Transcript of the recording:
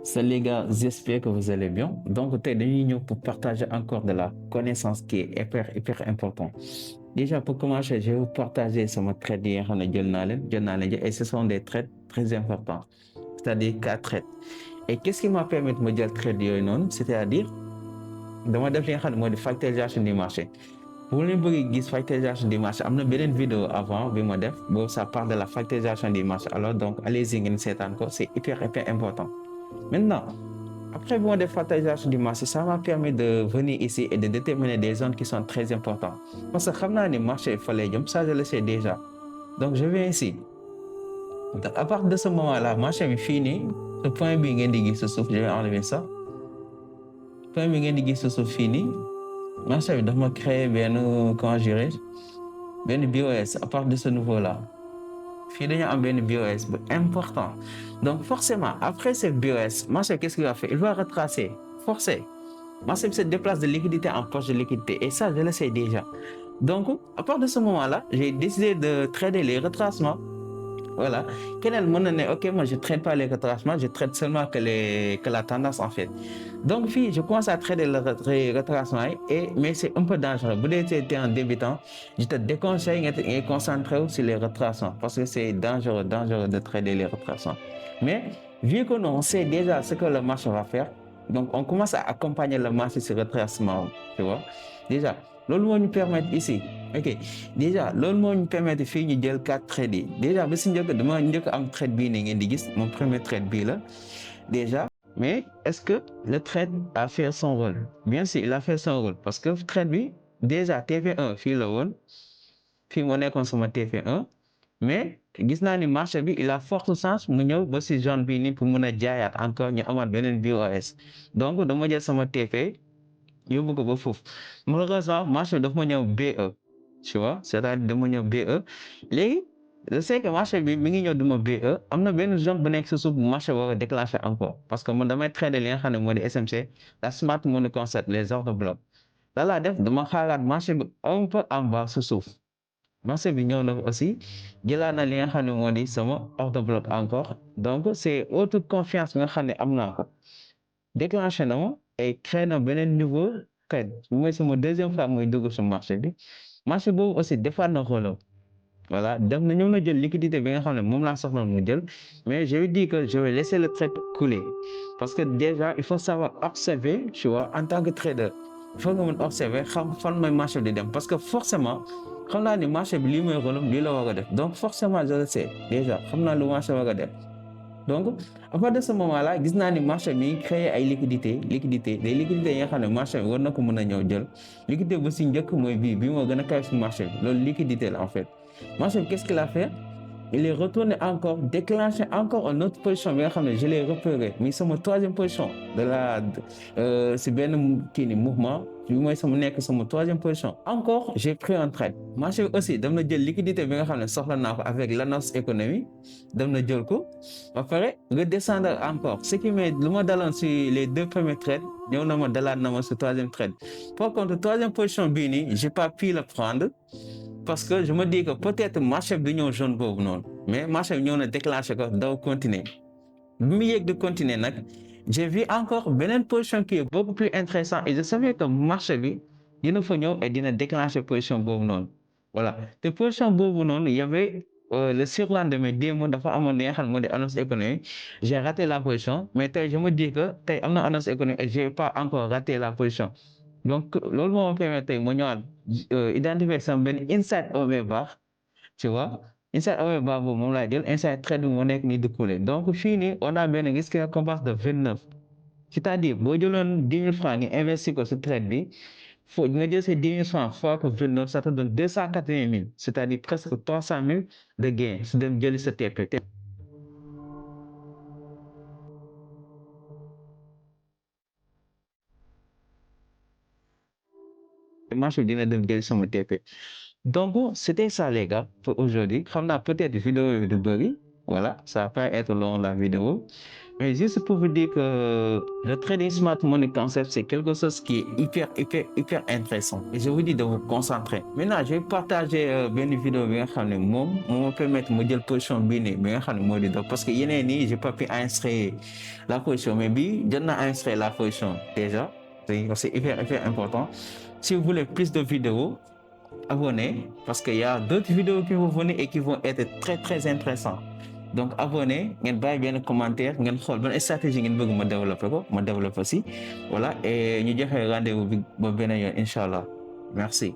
Salut les gars, j'espère que vous allez bien. Donc, t'es venu pour partager encore de la connaissance qui est hyper important. Déjà, pour commencer, je vais vous partager sur mon trade hier, et ce sont des trades très importants, c'est-à-dire 4 trades. Et qu'est-ce qui m'a permis de me dire trade non? C'est-à-dire, de me définir de factorisation du marché. Pour les gens factorisation du marché, il y a une vidéo avant, ça parle de la factorisation du marché. Alors, donc, allez-y, c'est encore, c'est hyper important. Maintenant, après bon des fatalisations du marché, ça m'a permis de venir ici et de déterminer des zones qui sont très importantes. Parce que comme le marché il fallait, ça je le sais déjà. Donc je viens ici. Donc, à partir de ce moment-là, le marché est fini. Ce point bien indiqué ce souffle, je vais enlever ça. Le point bien indiqué ce souffle fini. Le marché doit créer bien, comment dirais-je, bien BOS à partir de ce niveau-là. Fini un bien BOS important. Donc forcément, après ce BOS, le marché qu'est-ce qu'il va faire? Il va retracer, forcer. Marché se déplace de liquidité en poche de liquidité. Et ça, je le sais déjà. Donc, à partir de ce moment-là, j'ai décidé de trader les retracements. Voilà. Quel moment ok, moi je ne traite pas les retracements, je traite seulement que la tendance en fait. Donc, je commence à trader les retracements, mais c'est un peu dangereux. Vous êtes un débutant, je te déconseille de concentrer sur les retracements parce que c'est dangereux de trader les retracements. Mais, vu que nous, on sait déjà ce que le marché va faire, donc on commence à accompagner le marché sur retracement, tu vois. Déjà, l'autre nous permet ici, ok, déjà, l'autre nous permet de faire une 4 trades. Déjà, si je demande un trade mon premier trade là, déjà, mais est-ce que le trade a fait son rôle? Bien sûr, il a fait son rôle parce que le trade, déjà, TV1, fait le rôle, puis mon consomme TV1, mais gis naa ni marché bi il a forte chance mu ñëw ba si zone bii nii pour mën a jaayaat encore ñu amaat beneen BOS donc dama jël sama TP yóbbu ko ba foofu malheureusement marché bi dafa ma ñëw BE tu vois c'est-à-dire dama ñëw BE léegi je sais que marché bi mi ngi ñëw duma BE am na benn zone bu nekk si suuf bu marché war a déclencher encore parce que man damay trader li nga xam ne moo di SMC la smart money concept les ordres bloc la laa def dama xaaraat marché bi un peu en bas si suuf marché bi ñëw na aussi jëlaat na li nga xam ne moo di sama ordre bloc encore donc c'est autre confiance bi nga xam ne am naa ko déclenché na ma et créé na beneen niveau xeet mooy sama deuxième fois muy dugg su marché boobu aussi defaat na rôle voilà dem na ñëw na jël liquidité bi nga xam ne moom laa soxla mu jël mais je lui dis que je vais laisser le trade couler parce que déjà il faut savoir observer tu vois en tant que trader il faut nga mën observer xam fan mooy marché di dem parce que forcément xam naa ni marché bi lii mooy rôle lii la war a def donc forcément je le sais déjà xam naa lu marché war a def donc à partir de ce moment-là gis naa ni marché bi créé ay liquidité des liquidités yi nga xam ne marché bi war na ko mën a ñëw jël liquidité bu si njëkk mooy bii moo gën a kaw si marché bi loolu liquidité la en fait marché bi qu'est-ce qu'il a fait il est retourné encore déclenché encore une autre position bi nga xam ne je l'ai repéré mais sama troisième position de la si benn kii ni mouvement bi mooy sama nekk sama troisième position encore j'ai pris un trade marché bi aussi dem na jël liquidité bi nga xam ne soxla naa ko avec l'annonce économie dem na jël ko ba pare redescendre encore ce qui met lu ma daloon si les deux premiers trades ñëw na ma dalaat na ma si troisième trade par contre troisième position bii nii j'ai pas pu le prendre parce que je me dis que peut-être marché bi du ñëw jaune boobu noonu mais marché bi ñëw na déclenché ko daw continuer bi mu yéeg de continuer nag j'ai vu encore beneen position qui est beaucoup plus intéressant et je savais que marché bi dina fa ñëw et dina déclencher position boobu noonu voilà te position boobu noonu y avait le surlendemain démb dafa amoon li nga xam ne moo di annonce économique j'ai raté la position mais tey je me dis que tey am na annonce économique et j'ai pas encore raté la position donc loolu moo ma permettre tey ma ñëwaat identifier sama benn inside OV bar tu vois inside OV bar boobu moom laay jël inside trade bi moo nekk nii di couler donc fii nii on a benn risque récompense de 29 c'est-à-dire boo jëloon 10 000 francs nga investir ko si trade bi faut nga jël ces 10 000 francs fois que 29 ça te donne 280 000 c'est-à-dire presque 300 000 de gain si dem jëli sa TP marché bi dina dem jëli sama TP donc c'était ça les gars pour aujourd'hui xam naa peut-être vidéo yi du bëri Voilà, ça va pas être long la vidéo. Mais juste pour vous dire que le trading smart money concept, c'est quelque chose qui est hyper intéressant. Et je vous dis de vous concentrer. Maintenant, je vais partager une vidéo bi nga xam ne moom moo ma permettre ma jël position bii nii bi nga xam ne moo di dox parce que yeneen nii j'ai pas pu enregistrer la position mais bii jot na enregistrer la position déjà. C'est hyper important. Si vous voulez plus de vidéos, abonnez parce qu'il y a d'autres vidéos qui vont venir et qui vont être très intéressantes. Donc abonnez, ngeen bàyyi benn commentaire ngeen xool ban stratégie ngeen bëgg ma développer ko ma développer aussi voilà et ñu joxe rendez-vous bi ba beneen yoon incha allah merci.